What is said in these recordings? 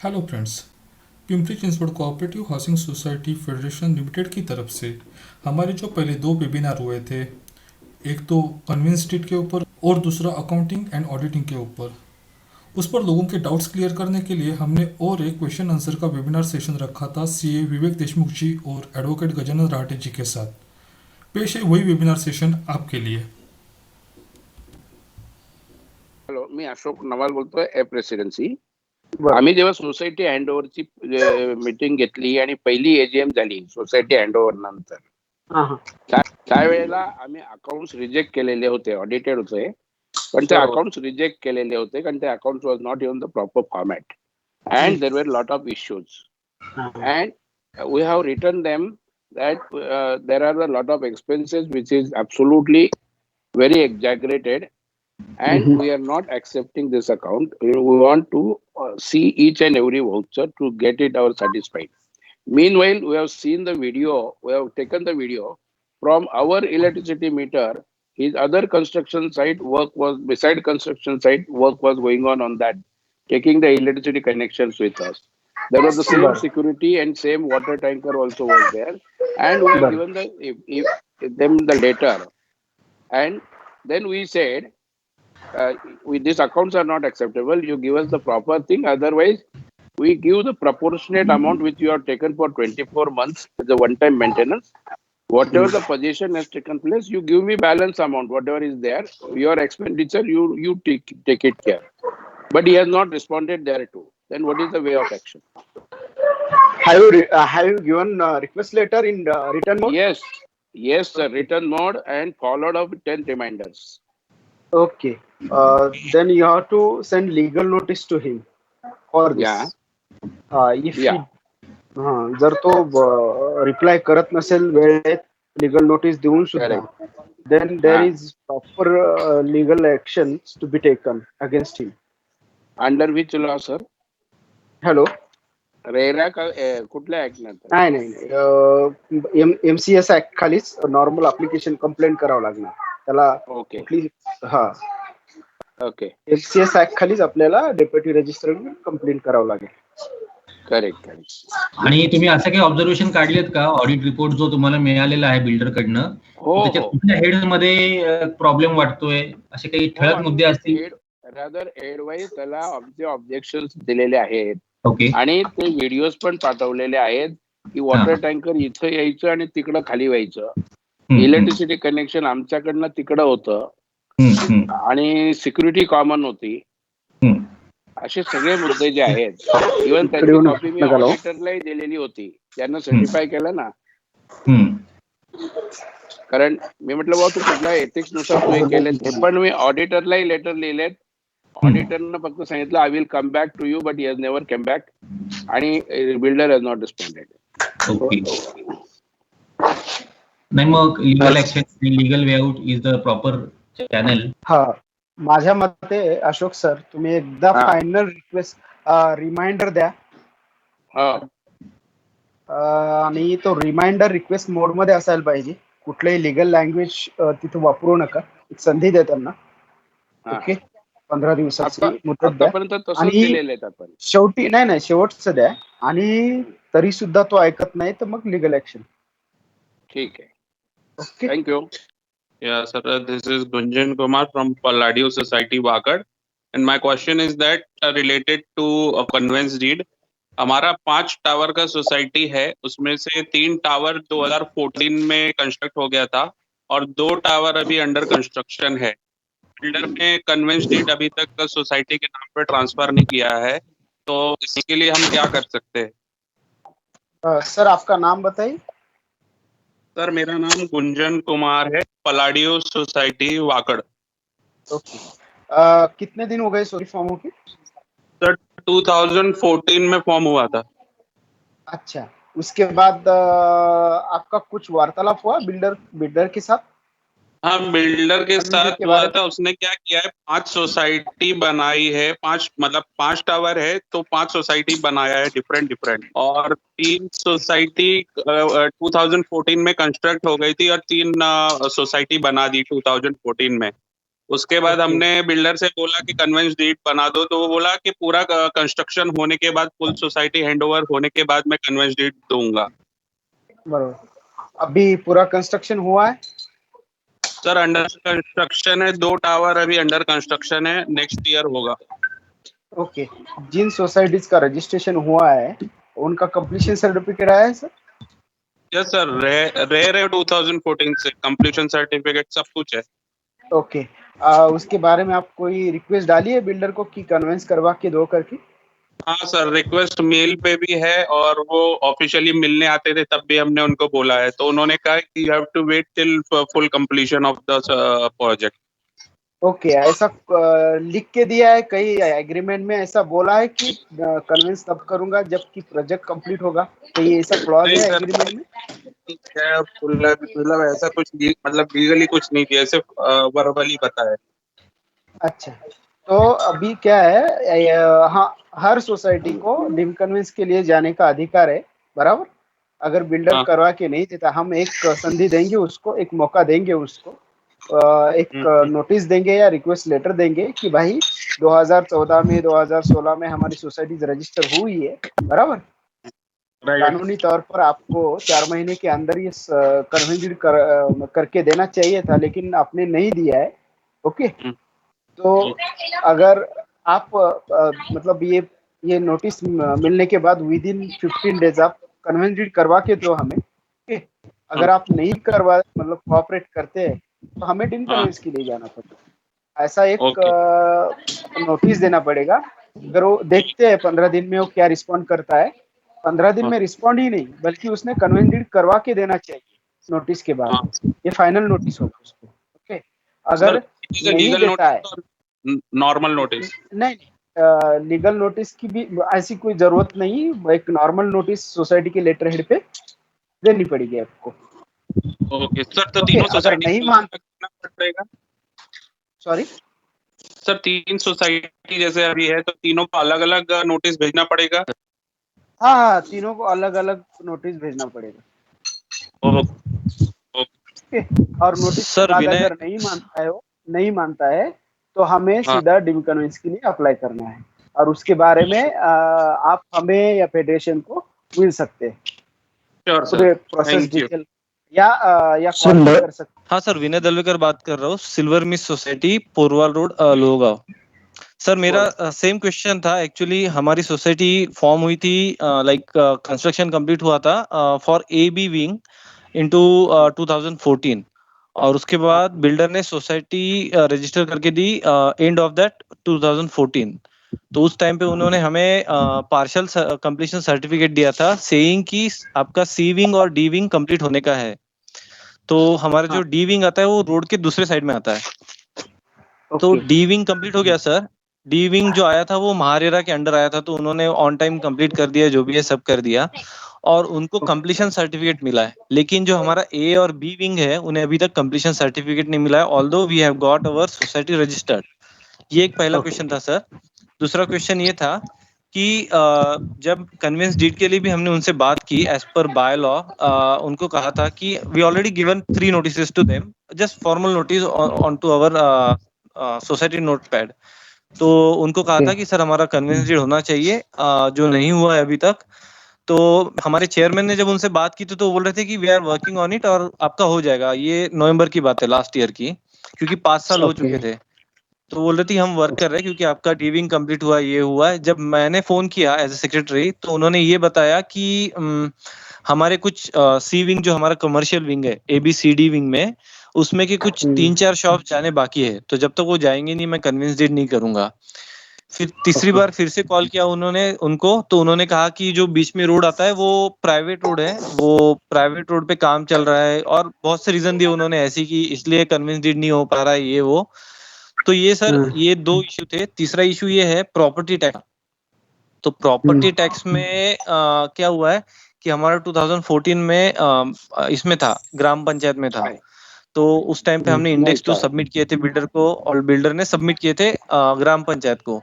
Hello friends. Pimpri Chinchwad cooperative housing society federation limited की तरफ से हमारे जो पहले दो वेबिनार हुए थे, एक तो कन्वेंस स्ट्रीट के ऊपर और दूसरा अकाउंटिंग एंड ऑडिटिंग के ऊपर, उस पर लोगों के डाउट्स क्लियर करने के लिए हमने और एक क्वेश्चन आंसर का वेबिनार सेशन रखा था सीए विवेक देशमुख जी और एडवोकेट गजानन राहटे जी के साथ। पेश है वही वेबिनार सेशन आपके लिए। हॅलो, मी अशोक नवाल बोलतोय ए प्रेसिडेन्सी. बरं. आम्ही जेव्हा सोसायटी हँडओव्हरची मीटिंग घेतली आणि पहिली एजीएम झाली सोसायटी हँडओव्हर नंतर, हा हा. त्यावेळेला आम्ही अकाउंट्स रिजेक्ट केलेले होते, ऑडिटेड होते, पण ते बरोबर. अकाउंट्स रिजेक्ट केलेले होते कारण ते accounts was not even the proper format and there were lot of issues and we have return them that there are a lot of expenses which is absolutely very exaggerated, and we are not accepting this account. We want to see each and every voucher to get it our satisfied. Meanwhile, we have seen the video, we have taken the video from our electricity meter. His other construction site work was beside construction site work was going on that, taking the electricity connections with us. There was the same बरं. security and same water tanker also was there, and we have बरं. given the if them the letter, and then we said these accounts are not acceptable. You give us the proper thing. Otherwise, we give the proportionate amount which you have taken for 24 months as a one-time maintenance. Whatever the position has taken place, you give me balance amount. Whatever is there, your expenditure, you take it care. But he has not responded there too. Then what is the way of action? Have you given request letter in written mode? Yes, sir. Return mode and followed up with 10 reminders. Okay. Then you have to send legal notice to him for this. Yeah. If Yeah. जर तो reply करत नसेल वेळेत legal notice देऊन सुद्धा, then there is proper legal actions to be taken against him. Under which law, sir? Hello. RERA का कुठल्या act नंतर? नाही, MCS ऍक्ट खालीच नॉर्मल अप्लिकेशन कंप्लेंट करावं लागणार त्याला. ओके. हा. ओके. MCS ऍक्ट खालीच आपल्याला डेप्युटी रजिस्टर कंप्लेंट करावं लागेल. करेक्ट. आणि तुम्ही असं काही ऑब्झर्वेशन काढलेत का, ऑडिट रिपोर्ट जो तुम्हाला मिळालेला आहे बिल्डर कडनं, त्याच्यात कुठल्या हेड मध्ये प्रॉब्लेम वाटतोय, असे काही ठळक मुद्दे असतील? रादर हेड वाईज त्याला आमचे ऑब्जेक्शन दिलेले आहेत. ओके. आणि ते व्हिडिओज पण पाठवलेले आहेत की वॉटर टँकर इथं यायचं आणि तिकडं खाली व्हायचं. इलेक्ट्रिसिटी कनेक्शन आमच्याकडनं तिकडं होतं आणि सिक्युरिटी कॉमन होती. असे सगळे मुद्दे जे आहेत, इव्हन त्याची कॉपी मी ऑडिटरलाही दिलेली होती, त्यांना सर्टिफाय केलं ना. कारण मी म्हटलं बाबा तू कुठल्या एथिक्स नुसार तू हे केलेत, हे पण मी ऑडिटरलाही लेटर लिहिलेत. ऑडिटरनं फक्त सांगितलं I will come back to you, but he has never come back, आणि builder has not responded. Okay. नाही, मग legal action, legal way out is the proper channel. हा, माझ्या मते अशोक सर, तुम्ही एकदा फायनल रिक्वेस्ट रिमाइंडर द्या, आणि तो रिमाइंडर रिक्वेस्ट मोड मध्ये असायला पाहिजे. कुठलंही लिगल लँग्वेज तिथे वापरू नका. एक संधी द्या त्यांना. ओके, 15 दिवसाची मुदत द्या. आणि शेवटी नाही शेवटचं द्या, आणि तरी सुद्धा तो ऐकत नाही तर मग लिगल ऍक्शन. ठीक आहे. Okay, thank you. Yeah, sir. This is Gunjan Kumar from Palladio Society, Wakad, and my question is that related to a conveyance deed. हमारा 5 टावर का सोसाइटी है, उसमें से 3 टावर 2014 में कंस्ट्रक्ट हो गया था और 2 टावर अभी अंडर कंस्ट्रक्शन है. बिल्डर ने कन्वेंस डीड अभी तक सोसाइटी के नाम पे ट्रांसफर नहीं किया है, तो इसके लिए हम क्या कर सकते हैं? सर आपका नाम बताइए. सर मेरा नाम गुंजन कुमार है, पलाडियो सोसाइटी, वाकड़. ओके. कितने दिन हो गए सॉरी फॉर्म होके? सर 2014 में फॉर्म हुआ था. अच्छा, उसके बाद आपका कुछ वार्तालाप हुआ बिल्डर के साथ? हाँ, बिल्डर के साथ हुआ था. उसने क्या किया है, 5 सोसाइटी बनाई है, 5 टावर है तो 5 सोसाइटी बनाया है डिफरेंट, और 3 सोसाइटी 2014 में कंस्ट्रक्ट हो गई थी और 3 सोसाइटी बना दी 2014 में. उसके बाद Okay. हमने बिल्डर से बोला कि कन्वेंस डीड बना दो, तो वो बोला कि पूरा कंस्ट्रक्शन होने के बाद, फुल सोसाइटी हैंडओवर होने के बाद मैं कन्वेंस डीड दूंगा। बरोबर। अभी पूरा कंस्ट्रक्शन हुआ है? सर अंडर कंस्ट्रक्शन है, 2 टावर अभी अंडर कंस्ट्रक्शन है, नेक्स्ट ईयर होगा। ओके। जिन सोसाइटीज का रजिस्ट्रेशन हुआ है उनका कंप्लीशन सर्टिफिकेट आया है सर? यस सर, रहे 2014 से कंप्लीशन सर्टिफिकेट सब कुछ है। ओके। उसके बारे में आप कोई रिक्वेस्ट डाली है बिल्डर को कि कन्वेंस करवा के दो करके? हाँ सर, रिक्वेस्ट मेल पे भी है, और वो ऑफिशियली मिलने आते थे तब भी हमने उनको बोला है, तो उन्होंने कहा कि you have to wait till full completion of the project. Okay. ऐसा लिख के दिया है कहीं एग्रीमेंट में, ऐसा बोला है कि कन्विंस तब करूंगा जबकि प्रोजेक्ट कंप्लीट होगा? तो ये ऐसा क्लॉज नहीं है सर, एग्रीमेंट में? मतलब ऐसा कुछ मतलब लीगली कुछ नहीं किया, सिर्फ वर्बली बताया। अच्छा। तो अभी क्या है, हाँ, हर सोसाइटी को डिम कन्विंस के लिए जाने का अधिकार है, बराबर। अगर बिल्डर हाँ। करवा के नहीं देता, हम एक संधि देंगे उसको, एक मौका देंगे उसको, एक नोटिस देंगे या रिक्वेस्ट लेटर देंगे कि भाई 2014 में 2016 में हमारी सोसाइटी रजिस्टर हुई है, बराबर। कानूनी तौर पर आपको 4 महीने के अंदर ये कन्वेंस करके देना चाहिए था, लेकिन आपने नहीं दिया है। ओके। तो अगर आप मतलब ये नोटिस मिलने के बाद विद इन 15 डेज आप कन्वेंस करवा के दो हमें। ओके। अगर आप नहीं करवा मतलब कोऑपरेट करते हैं तो हमें डिम कन्वेंस के लिए जाना पड़ेगा। ऐसा एक नोटिस देना पड़ेगा। अगर वो देखते हैं 15 दिन में वो क्या रिस्पॉन्ड करता है, 15 दिन में रिस्पॉन्ड ही नहीं बल्कि उसने कन्वेंस करवा के देना चाहिए नोटिस के बाद। ये फाइनल नोटिस होगा उसको। ओके। अगर नहीं देता है, नॉर्मल नोटिस? नहीं, लीगल नोटिस की भी ऐसी कोई जरूरत नहीं, एक नॉर्मल नोटिस सोसाइटी के लेटर हेड पे देनी पड़ेगी आपको। ओके सर, तो ओके। तीनों अगर सोसाइटी नहीं को मान, करना पड़ेगा? सॉरी सर 3 सोसाइटी जैसे अभी है, तो तीनों को अलग अलग नोटिस भेजना पड़ेगा? हाँ हाँ, तीनों को अलग अलग नोटिस भेजना पड़ेगा। ओके। और नोटिस के सर बाद विनय, अगर नहीं मानता है तो हमें हाँ। सीधा डिम कन्वेंस के लिए अप्लाई करना है, और उसके बारे में आप हमें या फेडरेशन को मिल सकते हैं श्योर सर, पूरे प्रोसेस थैंक यू। डिटेल, या कॉल भी कर सकते हाँ सर, विनय दलवेकर बात कर रहा हूँ, silver Mist society, Porwal road, Lohegaon. Sir मेरा सेम क्वेश्चन था। एक्चुअली हमारी सोसाइटी फॉर्म हुई थी, लाइक कंस्ट्रक्शन कंप्लीट हुआ था for A B wing into 2014, और उसके बाद बिल्डर ने सोसाइटी रजिस्टर करके दी एंड ऑफ दैट 2014। तो उस टाइम पे उन्होंने हमें पार्शियल कंप्लीशन सर्टिफिकेट दिया था, सेइंग कि आपका सी विंग और डी विंग कंप्लीट होने का है। तो हमारा जो डी विंग आता है वो रोड के दूसरे साइड में आता है। तो ओके। डी विंग कंप्लीट हो गया सर। डी विंग जो आया था वो महारेरा के अंडर आया था, तो उन्होंने ऑन टाइम कंप्लीट कर दिया, जो भी है सब कर दिया, और उनको कंप्लीशन सर्टिफिकेट मिला है। लेकिन जो हमारा ए और बी विंग है उन्हें अभी तक कंप्लीशन सर्टिफिकेट नहीं मिला है, although we have got our society registered. ये एक पहला क्वेश्चन था सर। दूसरा क्वेश्चन ये था कि जब कन्वेंस डीड के लिए भी हमने उनसे बात की एज पर बाय लॉ, उनको कहा था कि we already given 3 notices to them, just formal notice on to our society notepad. तो उनको कहा था कि सर हमारा कन्वेंस डीड होना चाहिए, जो नहीं हुआ है अभी तक। तो हमारे चेयरमैन ने जब उनसे बात की तो वो बोल रहे थे कि we are working on it और आपका हो जाएगा। ये नवंबर की बात है लास्ट ईयर की, क्योंकि 5 साल हो चुके थे। तो बोल रही थी हम वर्क कर रहे हैं क्योंकि आपका डीविंग कंप्लीट हुआ, ये हुआ है। जब मैंने फोन किया एज ए सेक्रेटरी तो उन्होंने ये बताया कि हमारे कुछ सी विंग, जो हमारा कमर्शियल विंग है ABCD विंग में, उसमें की कुछ 3-4 शॉप जाने बाकी है, तो जब तक वो जाएंगे नहीं मैं कन्विंस डीड नहीं करूंगा। फिर तीसरी बार फिर से कॉल किया उन्होंने उनको, तो उन्होंने कहा कि जो बीच में रोड आता है वो प्राइवेट रोड है, वो प्राइवेट रोड पे काम चल रहा है, और बहुत से रीजन दिए उन्होंने ऐसी कि इसलिए कन्विंस डीड नहीं हो पा रहा है, ये वो। तो ये सर ये 2 इशू थे। तीसरा इशू ये है प्रॉपर्टी टैक्स। तो प्रॉपर्टी टैक्स में क्या हुआ है कि हमारा 2014 में इसमें था, ग्राम पंचायत में था। तो उस टाइम पे हमने इंडेक्स 2 सबमिट किए थे बिल्डर को, और बिल्डर ने सबमिट किए थे ग्राम पंचायत को।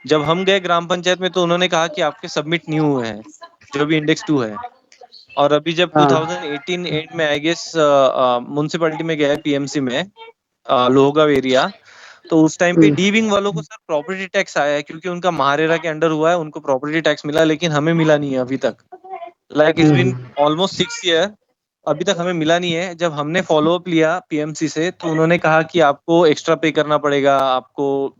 जब हम गए ग्राम पंचायत में तो उन्होंने कहा कि आपके सबमिट नहीं हुए हैं, जो भी इंडेक्स 2 है। और अभी जब 2018 एंड में आई गेस म्युनिसिपैलिटी में गया है PMC में, लोहगांव एरिया, तो उस टाइम पे डी विंग वालों को सर प्रॉपर्टी टैक्स आया है क्योंकि उनका महारेरा के अंडर हुआ है, उनको प्रॉपर्टी टैक्स मिला, लेकिन हमें मिला नहीं है अभी तक। Like it's been almost 6 year, अभी तक हमें मिला नहीं है। जब हमने फॉलो अप लिया पीएमसी से तो उन्होंने कहा कि आपको एक्स्ट्रा पे करना पड़ेगा, आपको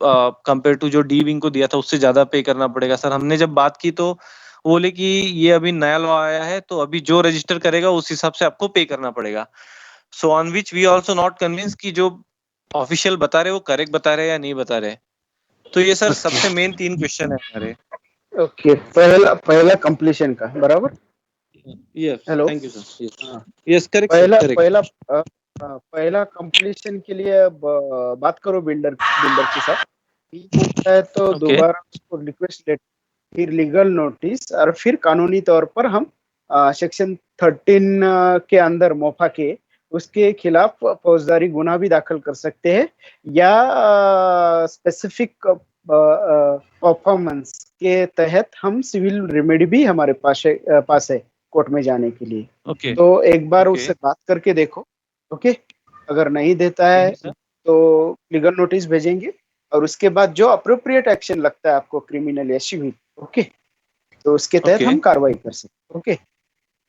कंपेयर टू जो डी विंग को दिया था उससे ज्यादा पे करना पड़ेगा। सर हमने जब बात की तो वो बोले कि ये अभी नया लॉ आया है, तो अभी जो रजिस्टर करेगा उस हिसाब से आपको पे करना पड़ेगा। So on which we also not conveyance कि जो ऑफिशियल बता रहे वो करेक्ट बता रहे या नहीं बता रहे। तो ये सर सबसे मेन 3 क्वेश्चन है हमारे। ओके, पहला कंप्लीशन का बराबर। Yes, hello, thank you sir. Yes correct पहला कंप्लीशन के लिए अब बात करो बिल्डर के साथ, होता है तो दोबारा उसको रिक्वेस्ट लेटर, फिर लीगल नोटिस, और फिर कानूनी तौर पर हम सेक्शन 13 के अंदर मोफा के उसके खिलाफ फौजदारी गुना भी दाखिल कर सकते हैं, या स्पेसिफिक परफॉर्मेंस के तहत हम सिविल रेमेडी भी हमारे पास है कोर्ट में जाने के लिए। तो एक बार उससे बात करके देखो। ओके, अगर नहीं देता है तो लीगल नोटिस भेजेंगे, और उसके बाद जो अप्रोप्रिएट एक्शन लगता है आपको क्रिमिनल या सिविल, ओके, तो उसके तहत हम कार्रवाई कर सकते। ओके,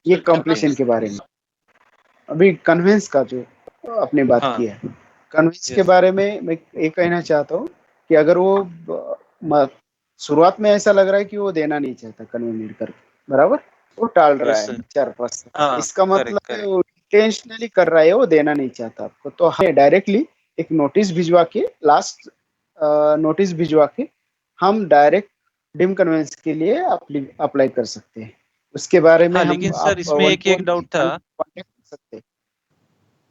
ये कंप्लीशन के बारे में। अभी कन्वेंस का जो आपने बात किया है, कन्वेंस के बारे में मैं ये कहना चाहता हूँ कि अगर वो शुरुआत में ऐसा लग रहा है कि वो देना नहीं चाहता कन्वेंस कर, बराबर, वो टाल रहा है 4-5, इसका मतलब है वो इंटेंशनली कर रहा है, वो देना नहीं चाहता आपको। तो हमें डायरेक्टली एक नोटिस भिजवा के, लास्ट नोटिस भिजवा के हम डायरेक्ट डिम कन्वेंस के लिए अप्लाई कर सकते हैं। उसके बारे में लेकिन सर इसमें एक डाउट था। सकते।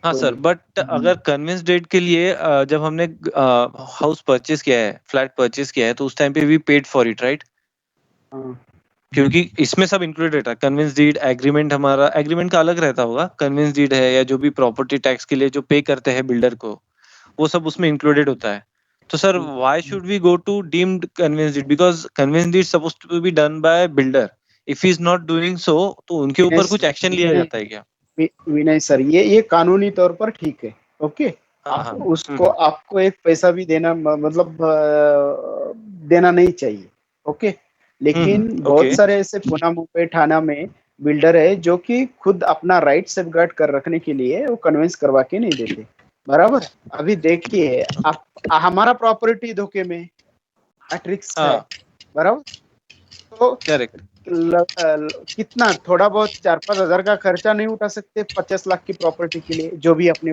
हाँ सर, बट अगर कन्विंस डेट के लिए जब हमने हाउस परचेज किया है, फ्लैट परचेज किया है, तो उस टाइम पे we paid for it, right? क्योंकि इसमें सब इंक्लूडेड रहता है, कन्विंस डीड, एग्रीमेंट, हमारा एग्रीमेंट का अलग रहता होगा, कन्विंस डीड है या जो भी प्रॉपर्टी टैक्स के लिए जो पे करते हैं बिल्डर को, वो सब उसमें इंक्लूडेड होता है। तो sir why should we go to deemed conveyance deed, because conveyance deed supposed to be done by builder, if he is not doing so तो उनके ऊपर कुछ एक्शन लिया जाता है क्या? विनय सर, ये कानूनी तौर पर ठीक है। ओके, उसको आपको एक पैसा भी देना, मतलब देना नहीं चाहिए। ओके, लेकिन बहुत सारे ऐसे पुणे, मुंबई, ठाणा में बिल्डर है जो कि खुद अपना राइट सेफगार्ड कर रखने के लिए वो कन्विंस करवा के नहीं देते, बराबर। अभी देखिए, आप हमारा प्रॉपर्टी धोखे में एट रिस्क है, बराबर। तो कितना थोड़ा बहुत 4-5 हजार का खर्चा नहीं उठा सकते 50 लाख की प्रॉपर्टी के लिए, जो भी अपने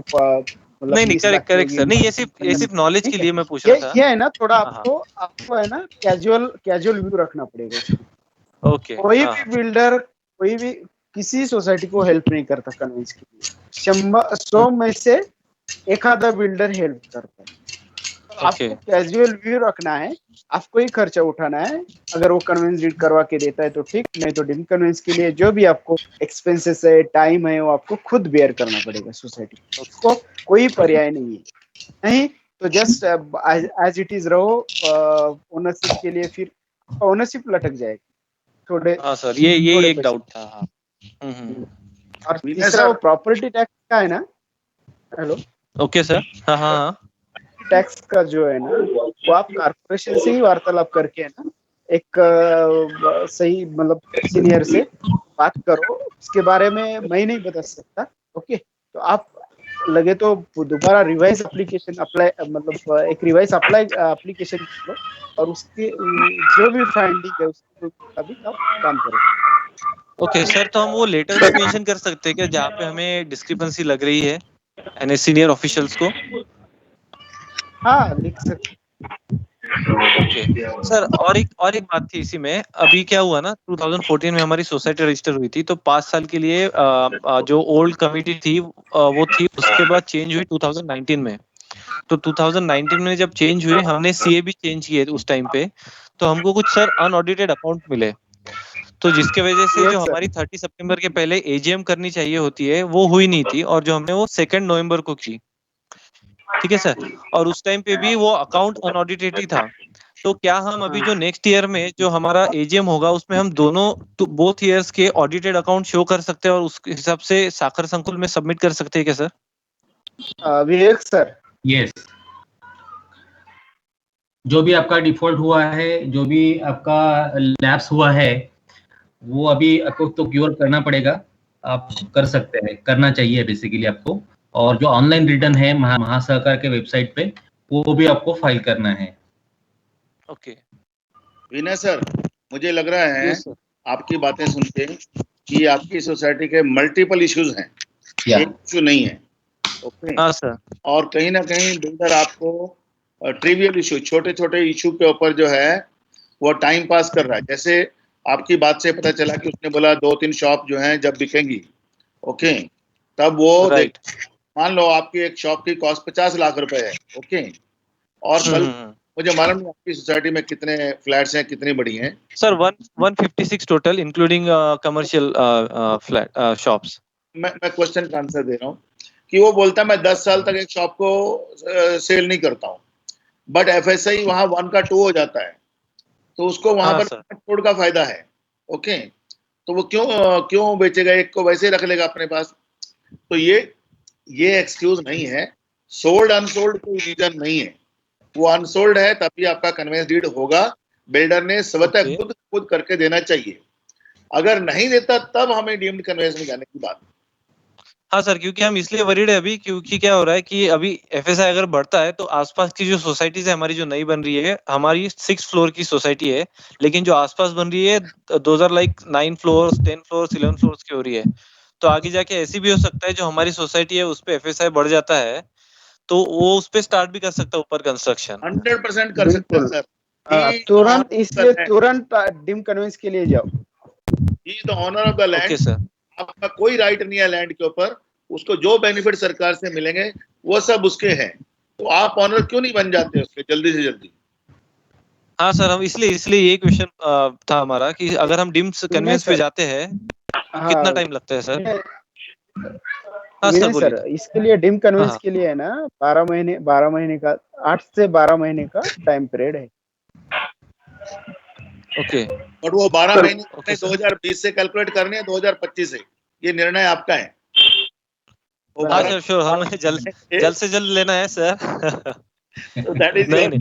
नहीं करेक्ट सर, नहीं ये सिर्फ नॉलेज के लिए मैं पूछ रहा था। ये है ना, थोड़ा आपको है ना कैजुअल व्यू रखना पड़ेगा। ओके, कोई भी बिल्डर, कोई भी किसी सोसाइटी को हेल्प नहीं करता कन्विंस के लिए। 100 में से एक आधा बिल्डर हेल्प करता है। आपको कैजुअल व्यू रखना है, आपको ही खर्चा उठाना है। अगर वो कन्विंस डीड करवा के देता है तो ठीक, नहीं तो डिम कन्विंस के लिए जो भी आपको एक्सपेंसेस है, टाइम है, वो आपको खुद बेयर करना पड़ेगा सोसाइटी को। कोई पर्याय नहीं है। नहीं तो जस्ट एज इट इज रहो ओनरशिप के लिए, फिर ओनरशिप लटक जाएगी थोड़े। हाँ सर, ये एक डाउट था। और तीसरा वो प्रॉपर्टी टैक्स का है ना। Hello, okay sir. हाँ, टैक्स का जो है ना, वो आप कारपोरेशन से ही वार्तालाप करके है ना, एक सही मतलब सीनियर से बात करो। उसके बारे में मैं नहीं बता सकता। ओके, तो आप लगे तो दोबारा रिवाइज एप्लीकेशन अप्लाई, मतलब एक रिवाइज एप्लीकेशन करो, और उसके जो भी फाइंडिंग है उसके अभी काम करो। ओके सर, तो हम वो लेटर में मेंशन कर सकते हैं क्या जहाँ पे हमें डिस्क्रिपेंसी लग रही है यानी सीनियर ऑफिशियल्स को? हाँ, लिख सकते। ओके सर, और एक बात थी इसी में। अभी क्या हुआ ना, 2014 में हमारी सोसाइटी रजिस्टर हुई थी, तो 5 साल के लिए जो ओल्ड कमिटी थी वो थी, उसके बाद चेंज हुई 2019 में। तो 2019 में जब चेंज हुए, हमने सीए भी चेंज किए उस टाइम पे, तो हमको कुछ सर अनऑडिटेड अकाउंट मिले, तो जिसके वजह से जो हमारी 30 सितंबर के पहले एजीएम करनी चाहिए होती है वो हुई नहीं थी, और जो हमने वो 2 नवंबर को की। ठीक है सर, और उस टाइम पे भी वो अकाउंट अनऑडिटेड ही था। तो क्या हम अभी जो नेक्स्ट ईयर में जो हमारा एजीएम होगा उसमें हम दोनों बोथ ईयर्स के ऑडिटेड अकाउंट शो कर सकते हैं और उस हिसाब से साखर संकुल में सबमिट कर सकते हैं क्या सर? विवेक सर, यस, जो भी आपका डिफॉल्ट हुआ है, जो भी आपका लैप्स हुआ है, वो अभी आपको तो क्योर करना पड़ेगा। आप कर सकते हैं, करना चाहिए बेसिकली आपको। और जो ऑनलाइन रिटर्न है महासहकार के वेबसाइट पे, वो भी आपको फाइल करना है। ओके विनय सर, मुझे लग रहा है यस सर आपकी बातें सुन के कि आपकी सोसाइटी के मल्टीपल इश्यूज हैं, या एक इशू नहीं है। ओके, हाँ सर और कहीं ना कहीं बिल्डर आपको ट्रिवियल इशू, छोटे छोटे इशू के ऊपर जो है वो टाइम पास कर रहा है। जैसे आपकी बात से पता चला कि उसने बोला 2-3 शॉप जो हैं जब बिकेंगी, ओके, तब वो राइट मान लो आपकी एक शॉप की कॉस्ट 50 लाख रुपए है, ओके, और कल मुझे मालूम नहीं आपकी सोसाइटी में कितने फ्लैट्स हैं, कितनी बड़ी हैं। Sir 156 total including commercial flat shops. मैं क्वेश्चन का आंसर दे रहा हूँ कि वो बोलता है मैं 10 साल तक एक शॉप को सेल नहीं करता हूँ, बट एफएसआई वहां 1 का 2 हो जाता है, तो उसको वहां हाँ, पर सर। छोड़ का फायदा है। ओके, तो वो क्यों बेचेगा, एक को वैसे रख लेगा अपने पास। तो ये एक्सक्यूज नहीं है, सोल्ड अनसोल्ड कोई रीजन नहीं है। वो अनसोल्ड है तभी आपका कन्वेंस डीड होगा, बिल्डर ने स्वतः Okay. खुद करके देना चाहिए। अगर नहीं देता तब हमें डीम्ड कन्वेंस में जाने की बात। हाँ सर, क्योंकि हम इसलिए वरीड है अभी, क्योंकि क्या हो रहा है कि अभी एफएसआई अगर बढ़ता है तो आसपास की जो सोसाइटीज है हमारी जो नई बन रही है, हमारी 6 फ्लोर की सोसाइटी है, लेकिन जो आसपास बन रही है those are like 9 floors 10 floors 11 floors की हो रही है। तो आगे जाके ऐसी भी हो सकता है जो हमारी सोसाइटी है उस पे एफएसआई बढ़ जाता है तो वो उस पे स्टार्ट भी कर सकता है ऊपर कंस्ट्रक्शन। 100% कर सकते हैं बिल्कुल। सर। तुरंत, इसलिए तुरंत डिम कन्वेंस के लिए जाओ। He is the owner of the land. Okay sir. आपका कोई राइट नहीं है लैंड के ऊपर, उसको जो बेनिफिट सरकार से मिलेंगे वो सब उसके हैं, तो आप ऑनर क्यों नहीं बन जाते उसके जल्दी से जल्दी। हाँ सर, हम इसलिए ये क्वेश्चन था हमारा कि अगर हम डिम्स कन्वेंस पे जाते हैं कितना टाइम लगता है सर? हाँ सर, विनय बोलिए। सर, इसके लिए डिम कन्वेंस हाँ। के लिए है ना 12 महीने का, 8 से 12 महीने का टाइम पीरियड है। ओके बट वो 12 महीने ओके सर। 2020 से कैलकुलेट करने हैं 2025 से, ये निर्णय आपका है। वो हाँ 12 सर, श्योर, हमें जल्द से जल्द लेना है सर। दैट इज नहीं नहीं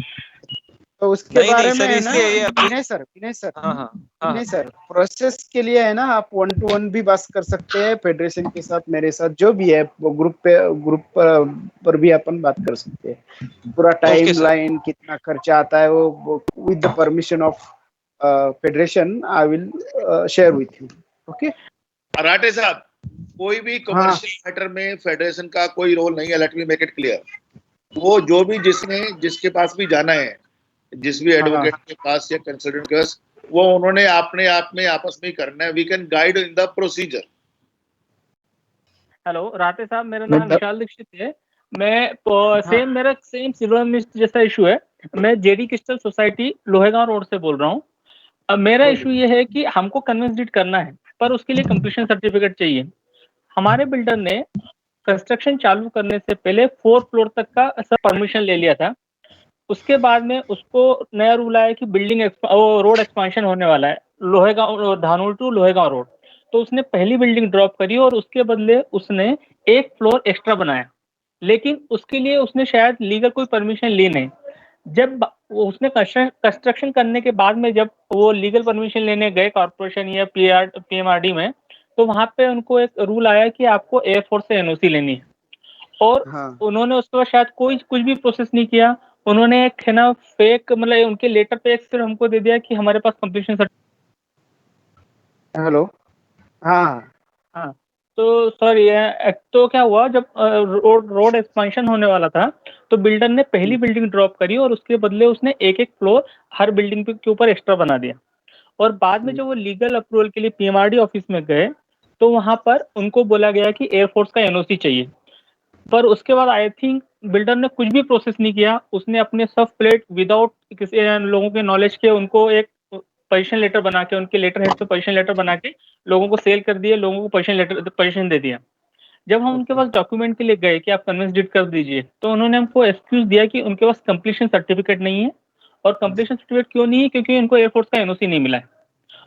तो उसके नहीं बारे नहीं में सर, है ना इसलिए ये विनय सर, हाँ हाँ हाँ नहीं सर, प्रोसेस के लिए है ना, आप 1 to 1 भी बात कर सकते हैं फेडरेशन के साथ, मेरे साथ जो भी है वो ग्रुप पर भी अपन बात कर सकते हैं। पूरा ओके टाइम सर। लाइन कितना खर्चा आता है वो with the permission of federation I will share with you. Okay मराठे साहब, कोई भी कमर्शियल मैटर में फेडरेशन का कोई रोल नहीं है, let me make it clear. वो जो भी जिसके पास भी जाना है, जिस भी एडवोकेट के पास या कंसल्टेंट के पास, वो उन्होंने अपने आप में आपस में करना है। We can guide in the procedure. Hello Rathe साहब, मेरा नाम विशाल दीक्षित है। मैं मेरा सेम सिल्वर मिस्ट जैसा इशू है। मैं JD crystal society Lohegaon road से बोल रहा हूँ। अब मेरा इशू ये है कि हमको कन्वेंस डीड करना है, पर उसके लिए कंप्लीशन सर्टिफिकेट चाहिए। हमारे बिल्डर ने कंस्ट्रक्शन चालू करने से पहले 4 फ्लोर तक का सब परमिशन ले लिया था। उसके बाद में उसको नया रूल आया कि बिल्डिंग रोड एक्सपांशन होने वाला है, लोहेगांव धानोल टू लोहेगांव रोड। तो उसने पहली बिल्डिंग ड्रॉप करी और उसके बदले उसने 1 फ्लोर एक्स्ट्रा बनाया, लेकिन उसके लिए उसने शायद लीगल कोई परमिशन ली नहीं। जब उसने कंस्ट्रक्शन करने के बाद में जब वो लीगल परमिशन लेने गए कॉर्पोरेशन या पीएमआरडी में, तो वहां पे उनको एक रूल आया कि आपको एयरफोर्स से एनओसी लेनी है, और उन्होंने उसके बाद शायद कुछ भी प्रोसेस नहीं किया। उन्होंने एक है ना फेक, मतलब उनके लेटर पे एक सिर्फ हमको दे दिया कि हमारे पास कंप्लीशन। हेलो। हाँ हाँ, तो सॉरी, तो क्या हुआ, जब रोड एक्सपेंशन होने वाला था तो बिल्डर ने पहली बिल्डिंग ड्रॉप करी और उसके बदले उसने एक फ्लोर हर बिल्डिंग के ऊपर एक्स्ट्रा बना दिया। और बाद में जब वो लीगल अप्रूवल के लिए पीएमआरडी ऑफिस में गए तो वहां पर उनको बोला गया कि एयरफोर्स का एनओसी चाहिए। पर उसके बाद आई थिंक बिल्डर ने कुछ भी प्रोसेस नहीं किया। उसने अपने सब प्लेट विदाउट किसी लोगों के नॉलेज के उनको एक पोजीशन लेटर बना के, उनके लेटर हेड पे पोजीशन लेटर बना के लोगों को सेल कर दिए, लोगों को पोजीशन दे दिया। जब हम उनके पास डॉक्यूमेंट के लिए गए कि आप कन्वेंस डीड कर दीजिए, तो उन्होंने हमको एक्सक्यूज दिया कि उनके पास कंप्लीशन सर्टिफिकेट नहीं है। और कंप्लीशन सर्टिफिकेट क्यों नहीं है? क्योंकि उनको एयरफोर्स का एनओसी नहीं मिला है।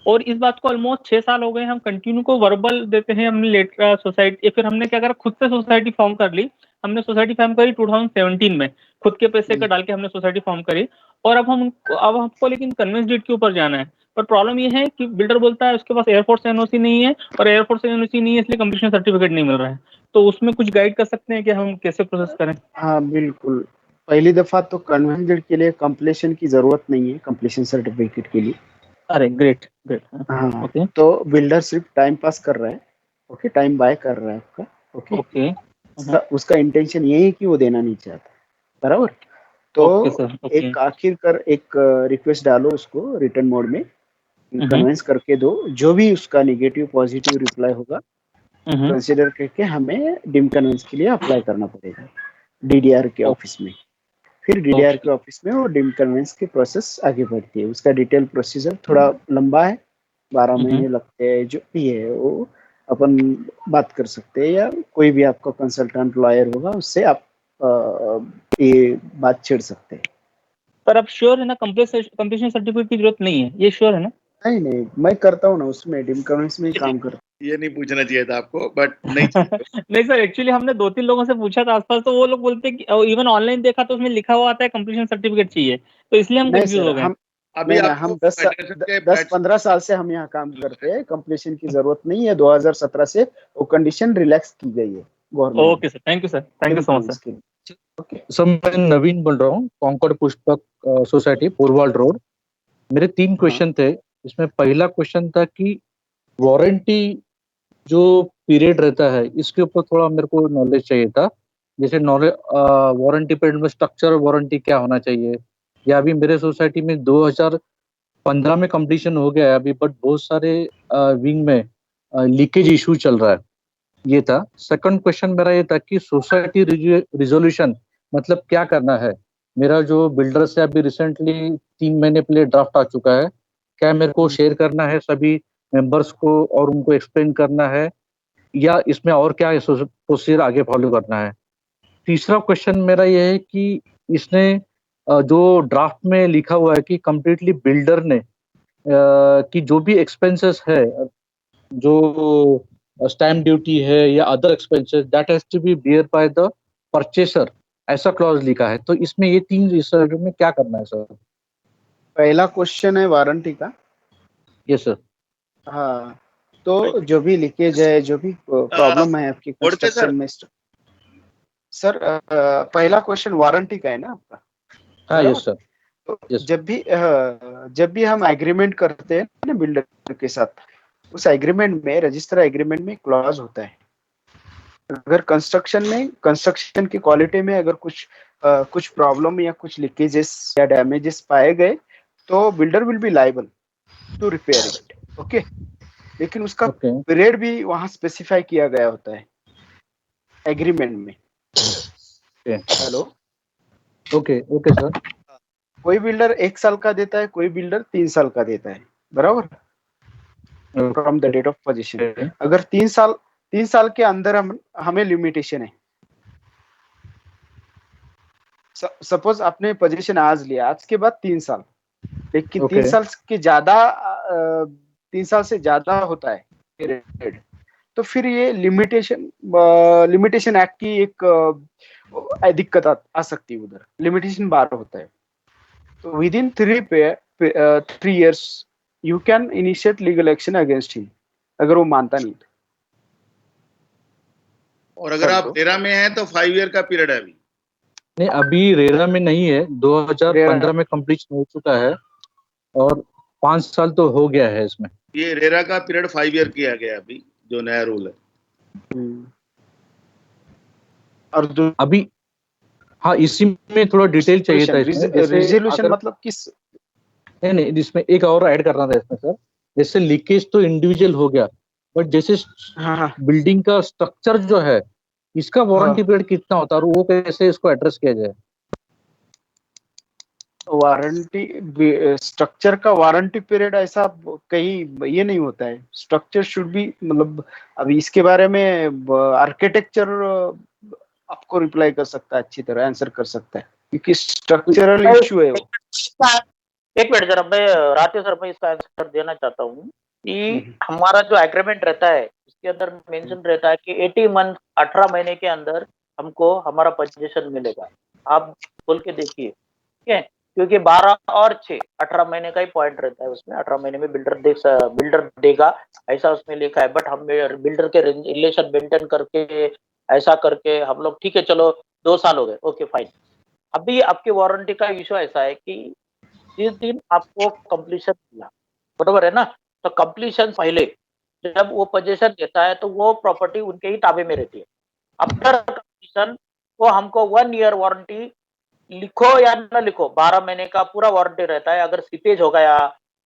और इस बात को ऑलमोस्ट 6 साल हो गए हम कंटिन्यू को वर्बल देते हैं, हमने लेटर सोसाइटी, फिर हमने क्या करा, खुद से सोसाइटी फॉर्म कर ली। हमने सोसाइटी फॉर्म करी 2017 में, खुद के पैसे का डाल के हमने सोसाइटी फॉर्म करी। और अब हमको लेकिन कन्वेंस डीड के ऊपर जाना है। पर प्रॉब्लम ये है कि बिल्डर बोलता है उसके पास एयरफोर्स एनओसी नहीं है, और एयरफोर्स एनओसी नहीं है इसलिए कंप्लीशन सर्टिफिकेट नहीं मिल रहा है। तो उसमें कुछ गाइड कर सकते हैं कि हम कैसे प्रोसेस करें? हाँ बिल्कुल, पहली दफा तो कन्वेंस डीड के लिए कंप्लीशन की जरूरत नहीं है, कंप्लीशन सर्टिफिकेट के लिए। अरे ग्रेट ग्रेट। हाँ ओके तो बिल्डर सिर्फ टाइम पास कर रहा है, ओके, टाइम बाय कर रहा है आपका, ओके। ओके उसका इंटेंशन यही है कि वो देना नहीं चाहता, बराबर। तो ओके सर, ओके। एक आखिरकार एक रिक्वेस्ट डालो उसको रिटर्न मोड में, कन्वेंस करके दो, जो भी उसका नेगेटिव पॉजिटिव रिप्लाई होगा कंसीडर करके हमें डिम कन्वेंस के लिए अप्लाई करना पड़ेगा डीडीआर के ऑफिस में। फिर डीडीआर के ऑफिस में वो डिम कन्वेंस की प्रोसेस आगे बढ़ती है। उसका डिटेल प्रोसीजर थोड़ा लंबा है, 12 महीने लगते हैं, जो भी है वो अपन बात कर सकते हैं, या कोई भी आपका कंसल्टेंट लॉयर होगा उससे आप ये बात छेड़ सकते हैं। पर आप श्योर है ना कंप्लीशन सर्टिफिकेट की जरूरत नहीं है, ये श्योर है ना? नहीं नहीं, मैं करता हूँ ना उसमें, डिम कन्वेंस में ही काम करता हूँ। ये नहीं पूछना चाहिए था आपको, बट नहीं नहीं सर, एक्चुअली हमने 2-3 लोगों से पूछा था आसपास, तो वो लोग बोलते हैं कि इवन ऑनलाइन देखा तो उसमें लिखा हुआ आता है कंप्लीशन सर्टिफिकेट चाहिए, तो इसलिए हम नहीं कंफ्यूज सर, हो गए। हम अभी नहीं, आपको हम फेडरेशन के 10-15 साल से हम यहाँ काम करते हैं, कंप्लीशन की जरूरत नहीं है। 2017 से वो कंडीशन रिलैक्स की गई है government. Okay sir, thank you sir, thank you so much sir. Okay sir, मैं नवीन बोल रहा हूँ, कॉन्कॉर्ड पुष्पक सोसाइटी, पूर्वाल रोड। मेरे 3 क्वेश्चन थे। इसमें पहला क्वेश्चन था कि वारंटी जो पीरियड रहता है इसके ऊपर थोड़ा मेरे को नॉलेज चाहिए था। जैसे नॉलेज वारंटी पीरियड में स्ट्रक्चर वारंटी क्या होना चाहिए, या अभी मेरे सोसाइटी में 2015 में कंप्लीशन हो गया है अभी, बट बहुत सारे विंग में लीकेज इशू चल रहा है। ये था। सेकंड क्वेश्चन मेरा ये था कि सोसाइटी रिजोल्यूशन मतलब क्या करना है। मेरा जो बिल्डर से अभी रिसेंटली 3 महीने पहले ड्राफ्ट आ चुका है, क्या मेरे को शेयर करना है सभी मेंबर्स को और उनको एक्सप्लेन करना है, या इसमें और क्या प्रोसीजर आगे फॉलो करना है। तीसरा क्वेश्चन मेरा ये है कि इसने जो ड्राफ्ट में लिखा हुआ है कि कंप्लीटली बिल्डर ने कि जो भी एक्सपेंसेस है, जो स्टैम्प ड्यूटी है या other expenses, that has to be bear by the purchaser, ऐसा क्लॉज लिखा है। तो इसमें ये 3 रिसर्च में क्या करना है सर? पहला क्वेश्चन है वारंटी का। Yes sir. हाँ, तो जो भी लीकेज है, जो भी प्रॉब्लम है आपकी कंस्ट्रक्शन में, सर पहला क्वेश्चन वारंटी का है ना आपका? हाँ यस सर। तो जब भी हम एग्रीमेंट करते हैं ना बिल्डर के साथ, उस एग्रीमेंट में, रजिस्टर एग्रीमेंट में क्लॉज होता है, अगर कंस्ट्रक्शन की क्वालिटी में अगर कुछ प्रॉब्लम या कुछ लीकेजेस या डैमेजेस पाए गए तो builder will be liable to repair it, okay. लेकिन उसका पीरियड भी वहां स्पेसिफाई किया गया होता है एग्रीमेंट में। Hello, okay okay sir. कोई बिल्डर 1 साल का देता है, कोई बिल्डर 3 साल का देता है, बराबर, from the date of possession. अगर 3 साल के अंदर हमें लिमिटेशन है। सपोज आपने पोजीशन आज लिया, आज के बाद 3 साल, लेकिन 3 साल के ज्यादा 3 साल से ज्यादा होता है पीरियड, तो फिर ये लिमिटेशन एक्ट की एक दिक्कत आ सकती है। उधर लिमिटेशन बार होता है। तो with in 3 years you can initiate legal action against him, अगर वो मानता नहीं तो। और अगर आप रेरा में हैं तो 5 year का पीरियड है अभी। नहीं, अभी रेरा में नहीं है, 2015 में कंप्लीट हो चुका है और 5 साल तो हो गया है इसमें। ये रेरा का पीरियड 5 year किया गया अभी, जो नया रूल है। और अभी हाँ, इसी में थोड़ा डिटेल चाहिए था इसमें। रेजोल्यूशन मतलब किस? नहीं, इसमें एक और ऐड करना था इसमें सर। जैसे लीकेज तो इंडिविजुअल हो गया, बट जैसे बिल्डिंग का स्ट्रक्चर जो है, इसका वारंटी पीरियड कितना होता है और वो कैसे इसको एड्रेस किया जाए? वारंटी, स्ट्रक्चर का वारंटी पीरियड ऐसा कहीं ये नहीं होता है। स्ट्रक्चर शुड बी, मतलब अभी इसके बारे में आर्किटेक्चर आपको रिप्लाई कर सकता है, अच्छी तरह आंसर कर सकता है, क्योंकि स्ट्रक्चरल इशू है वो। एक मिनट जरा, मैं राते सर मैं इसका आंसर देना चाहता हूँ कि हमारा जो एग्रीमेंट रहता है उसके अंदर मेंशन रहता है कि 80 मंथ 18 महीने के अंदर हमको हमारा पोजीशन मिलेगा। आप खोल के देखिए, ठीक है, क्योंकि 12 और 6 18 महीने का ही पॉइंट रहता है उसमें। 18 महीने में बिल्डर देगा ऐसा उसमें लिखा है। बट हम बिल्डर के रिलेशन मेंटेन करके ऐसा करके हम लोग, ठीक है चलो 2 साल हो गए, ओके फाइन। अभी आपकी वारंटी का इशू ऐसा है कि जिस दिन आपको कंप्लीशन मिला, बरोबर है ना, तो कंप्लीशन पहले जब वो पोजीशन देता है तो वो प्रॉपर्टी उनके ही ताबे में रहती है। आफ्टर कंप्लीशन वो हमको 1 ईयर वारंटी, लिखो या न लिखो, 12 महीने का पूरा वारंटी रहता है। अगर सीपेज हो गया,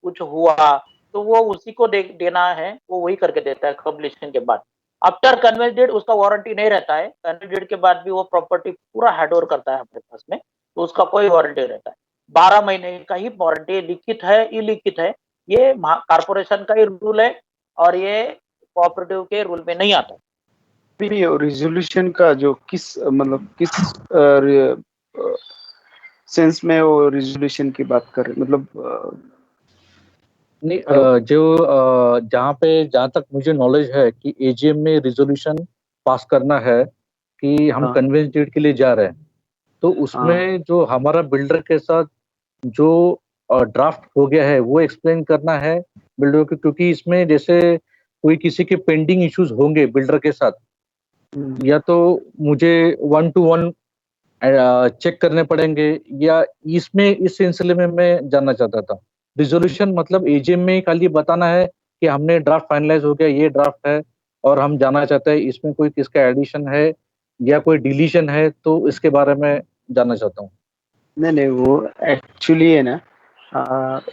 कुछ हुआ, तो वो उसी को देना है, वो वही करके देता है कंप्लीशन के बाद। आफ्टर कन्वेंस डेट उसका वारंटी नहीं रहता है। कन्वेंस डेट के बाद भी वो प्रॉपर्टी पूरा हैंडओवर करता है अपने पास में, तो उसका कोई वारंटी रहता है। 12 महीने का ही वारंटी, लिखित है इलिखित है, ये कारपोरेशन का ही रूल है और ये कोऑपरेटिव के रूल में नहीं आता। रिजोल्यूशन का जो किस मतलब किस सेंस में वो रिजोल्यूशन की बात कर रहे, मतलब नहीं, जहाँ तक मुझे नॉलेज है कि एजीएम में रिजोल्यूशन पास करना है कि हम कन्वेंस डेट के लिए जा रहे हैं, तो उसमें जो हमारा बिल्डर के साथ जो ड्राफ्ट हो गया है वो एक्सप्लेन करना है बिल्डर को, क्योंकि इसमें जैसे कोई किसी के पेंडिंग इश्यूज होंगे बिल्डर के साथ, या तो मुझे 1 to 1 चेक करने पड़ेंगे, या इसमें इस सिलसिले में मैं जानना चाहता था। रिजोल्यूशन मतलब एजीएम में खाली बताना है कि हमने ड्राफ्ट फाइनलाइज हो गया, ये ड्राफ्ट है और हम जानना चाहते हैं इसमें कोई किसका एडिशन है या कोई डिलीशन है, तो इसके बारे में जानना चाहता हूँ। नहीं, वो एक्चुअली है ना,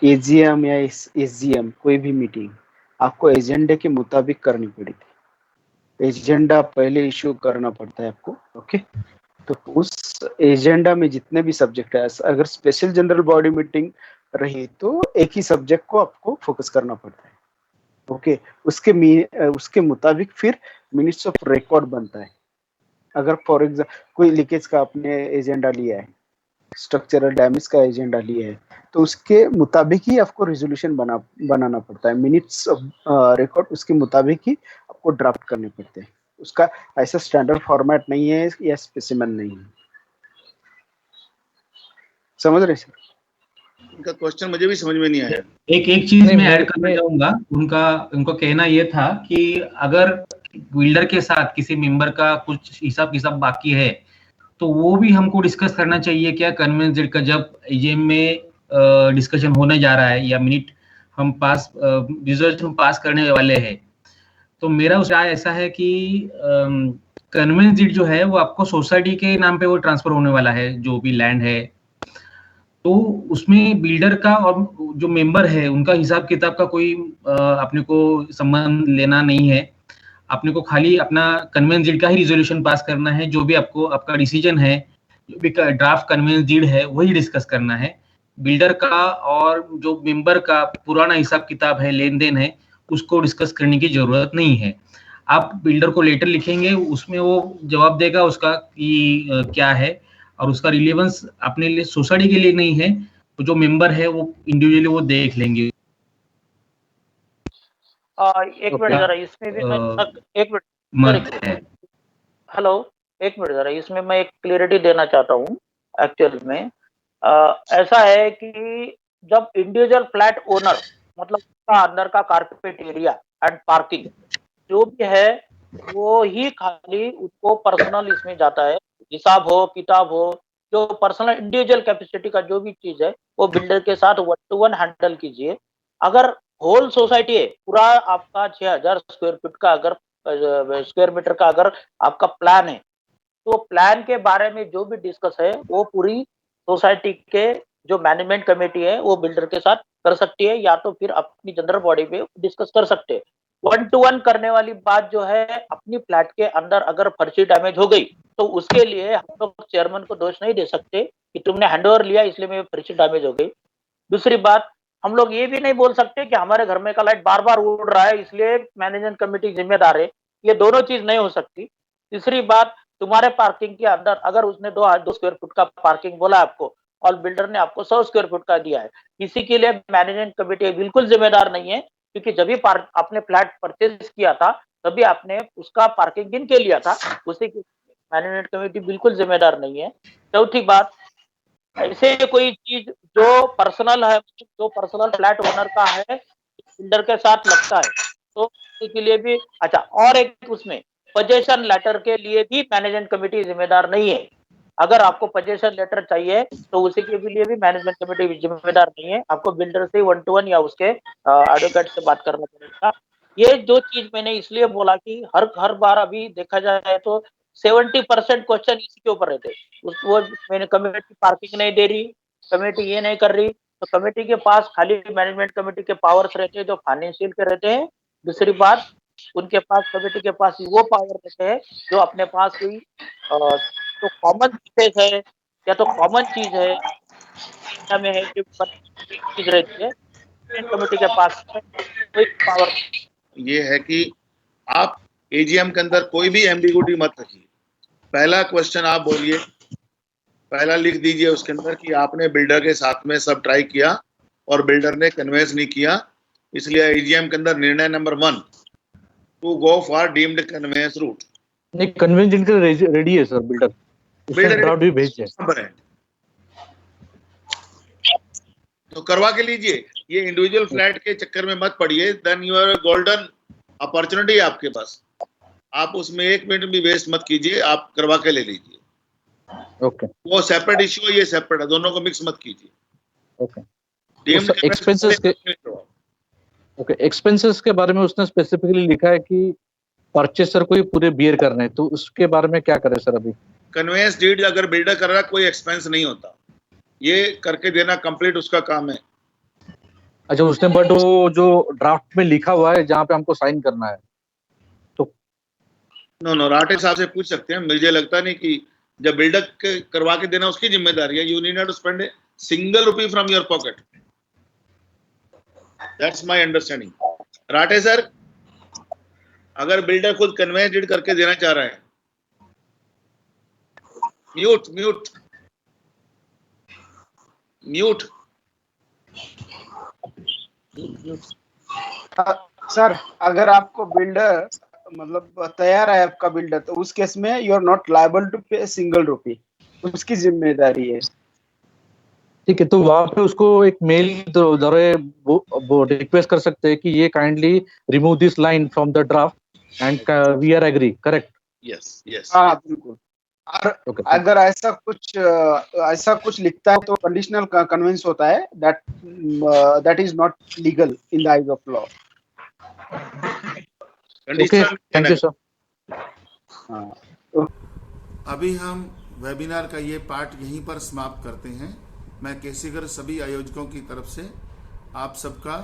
एजीएम या एसजीएम कोई भी मीटिंग आपको एजेंडे के मुताबिक करनी पड़ेगी। एजेंडा पहले इशू करना पड़ता है आपको, ओके। तो उस एजेंडा में जितने भी सब्जेक्ट है, अगर स्पेशल जनरल बॉडी मीटिंग रही तो एक ही सब्जेक्ट को आपको फोकस करना पड़ता है, ओके। उसके मुताबिक फिर मिनट्स ऑफ रिकॉर्ड बनता है। अगर फॉर एग्जाम्पल कोई लीकेज का आपने एजेंडा लिया है, स्ट्रक्चरल डैमेज का एजेंडा लिया है, तो उसके मुताबिक ही आपको रिजोल्यूशन बनाना पड़ता है। मिनट्स ऑफ रिकॉर्ड उसके मुताबिक ही आपको ड्राफ्ट करने पड़ते हैं। उसका ऐसा स्टैंडर्ड फॉर्मेट नहीं है या स्पेसिमेन नहीं है। समझ रहे सर? उनका क्वेश्चन मुझे भी समझ में नहीं आया। एक चीज मैं ऐड करना चाहूंगा। उनका कहना ये था कि अगर बिल्डर के साथ किसी मेंबर का कुछ हिसाब किताब बाकी है तो वो भी हमको डिस्कस करना चाहिए क्या कन्वेंस डेट का, जब एजीएम में डिस्कशन होने जा रहा है या मिनट हम रिजोल्यूशन पास करने वाले हैं। तो मेरा राय ऐसा है कि कन्वेंस डेट जो है वो आपको सोसाइटी के नाम पे वो ट्रांसफर होने वाला है, जो भी लैंड है, तो उसमें बिल्डर का और जो मेंबर है उनका हिसाब किताब का कोई अपने को संबंध लेना नहीं है। अपने को खाली अपना कन्वेंस डीड का ही रिजोल्यूशन पास करना है। जो भी आपको आपका डिसीजन है, जो भी ड्राफ्ट कन्वेंस डीड है वही डिस्कस करना है। बिल्डर का और जो मेंबर का पुराना हिसाब किताब है, लेन देन है, उसको डिस्कस करने की जरूरत नहीं है। आप बिल्डर को लेटर लिखेंगे, उसमें वो जवाब देगा उसका कि क्या है, और उसका रिलेवेंस अपने लिए सोसाइटी के लिए नहीं है, तो जो मेंबर है वो इंडिविजुअली वो देख लेंगे। एक मिनट जरा, इसमें भी एक मिनट, हेलो, एक मिनट जरा, इसमें मैं एक क्लियरिटी देना चाहता हूँ। एक्चुअल में ऐसा है कि जब इंडिविजुअल फ्लैट ओनर, मतलब उसका अंदर का कारपेट एरिया एंड पार्किंग जो भी है वो ही खाली उसको पर्सनल इसमें जाता है। हिसाब हो किताब हो, जो पर्सनल इंडिविजुअल कैपेसिटी का जो भी चीज है वो बिल्डर के साथ 1 to 1 हैंडल कीजिए। अगर होल सोसाइटी है, पूरा आपका 6000 स्क्वायर फीट का अगर स्क्वायर मीटर का अगर आपका प्लान है, तो प्लान के बारे में जो भी डिस्कस है वो पूरी सोसाइटी के जो मैनेजमेंट कमेटी है वो बिल्डर के साथ कर सकती है, या तो फिर अपनी जनरल बॉडी में डिस्कस कर सकते हैं। 1 to 1 करने वाली बात जो है, अपनी फ्लैट के अंदर अगर फर्शी डैमेज हो गई तो उसके लिए हम लोग चेयरमैन को दोष नहीं दे सकते कि तुमने हैंडओवर लिया इसलिए मेरी फर्शी डैमेज हो गई। दूसरी बात, हम लोग ये भी नहीं बोल सकते कि हमारे घर में का लाइट बार बार उड़ रहा है इसलिए मैनेजमेंट कमेटी जिम्मेदार है। ये दोनों चीज नहीं हो सकती। तीसरी बात, तुम्हारे पार्किंग के अंदर अगर उसने 2 स्क्वायर फुट का पार्किंग बोला आपको, और बिल्डर ने आपको 100 स्क्वायर फुट का दिया है, इसी के लिए मैनेजमेंट कमेटी बिल्कुल जिम्मेदार नहीं है, क्योंकि जब भी आपने फ्लैट परचेज किया था तभी आपने उसका पार्किंग गिन के लिया था, उसी की मैनेजमेंट कमेटी बिल्कुल जिम्मेदार नहीं है। चौथी बात, ऐसे कोई चीज जो पर्सनल है, जो पर्सनल फ्लैट ओनर का है, बिल्डर के साथ लगता है, तो इसके लिए भी अच्छा, और एक उसमें पोजेशन लेटर के लिए भी मैनेजमेंट कमेटी जिम्मेदार नहीं है। अगर आपको पोजेशन लेटर चाहिए तो उसी के लिए भी मैनेजमेंट कमेटी जिम्मेदार नहीं है, आपको बिल्डर से 1 to 1 या उसके एडवोकेट से बात करना पड़ेगा। ये दो चीज मैंने इसलिए बोला कि हर बार अभी देखा जाए तो 70% क्वेश्चन इसी के ऊपर रहते, वो मैंने कमेटी पार्किंग नहीं दे रही, कमेटी ये नहीं कर रही, तो कमेटी के पास खाली मैनेजमेंट कमेटी के पावर्स रहते हैं जो फाइनेंशियल के रहते हैं। दूसरी बात, उनके पास, कमेटी के पास वो पावर रहते हैं जो अपने पास कोई तो कॉमन चीज है या तो कॉमन चीज है में है जो चीज रहती है, कमेटी के पास कोई पावर। ये है कि आप एजीएम के अंदर कोई भी एम्बिगुइटी मत रखिए। पहला क्वेश्चन आप बोलिए, पहला लिख दीजिए उसके अंदर कि आपने बिल्डर के साथ में सब ट्राई किया और बिल्डर ने कन्वेंस नहीं किया, इसलिए एजीएम के अंदर निर्णय number 1 to go for deemed conveyance route. नहीं, कन्वेंस जिनके रेडी है सर, बिल्डर ड्राफ्ट भी भेज है तो करवा के लीजिए। ये इंडिविजुअल फ्लैट के चक्कर में मत पड़िए, then you are golden opportunity है आपके पास, आप उसमें 1 मिनट भी वेस्ट मत कीजिए, आप करवा के ले लीजिए। ओके, वो सेपरेट इश्यू है, ये सेपरेट है, दोनों को मिक्स मत कीजिए। ओके, एक्सपेंसेस के बारे में उसने स्पेसिफिकली लिखा है कि परचेसर को ही पूरे बियर करने हैं, तो उसके बारे में क्या करें सर? अभी कन्वेंस डीड अगर बिल्डर कर रहा है कोई एक्सपेंस नहीं होता, ये करके देना कंप्लीट उसका काम है। अच्छा, उसने बट वो जो ड्राफ्ट में लिखा हुआ है जहाँ पे हमको साइन करना है तो नो राठे साहब से पूछ सकते हैं, मुझे लगता नहीं कि जब बिल्डर करवा के देना उसकी जिम्मेदारी है। You need not to spend a single rupee from your pocket, that's my understanding. Rathe sir, अगर बिल्डर खुद कन्वेंस डीड करके देना चाह रहा है, म्यूट सर, अगर आपको बिल्डर मतलब तैयार है आपका बिल्डर, तो उस केस में you are not liable to pay single rupee, उसकी जिम्मेदारी है। ठीक है, तो वहां पे उसको एक मेल द्वारा वो रिक्वेस्ट कर सकते हैं कि ये kindly remove this line from the draft and we are agree, correct? Yes हाँ बिल्कुल। और अगर ऐसा कुछ लिखता है तो कंडीशनल कन्वेंस होता है, that is not legal in the eyes of law. Thank you sir. अभी हम वेबिनार का ये पार्ट यहीं पर समाप्त करते हैं। मैं केसीगर सभी आयोजकों की तरफ से आप सबका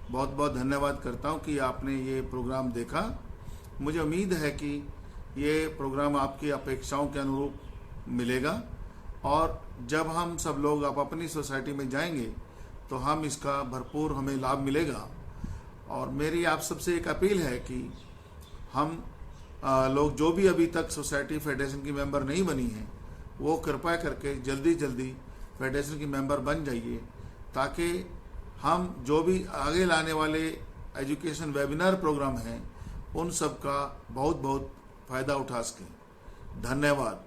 बहुत बहुत धन्यवाद करता हूं कि आपने ये प्रोग्राम देखा। मुझे उम्मीद है कि ये प्रोग्राम आपकी अपेक्षाओं के अनुरूप मिलेगा, और जब हम सब लोग आप अपनी सोसाइटी में जाएंगे तो हम इसका भरपूर हमें लाभ मिलेगा। और मेरी आप सबसे एक अपील है कि हम लोग जो भी अभी तक सोसाइटी फेडरेशन की मेंबर नहीं बनी हैं, वो कृपया करके जल्दी फेडरेशन की मेंबर बन जाइए, ताकि हम जो भी आगे लाने वाले एजुकेशन वेबिनार प्रोग्राम हैं उन सब का बहुत बहुत फ़ायदा उठा सकें। धन्यवाद।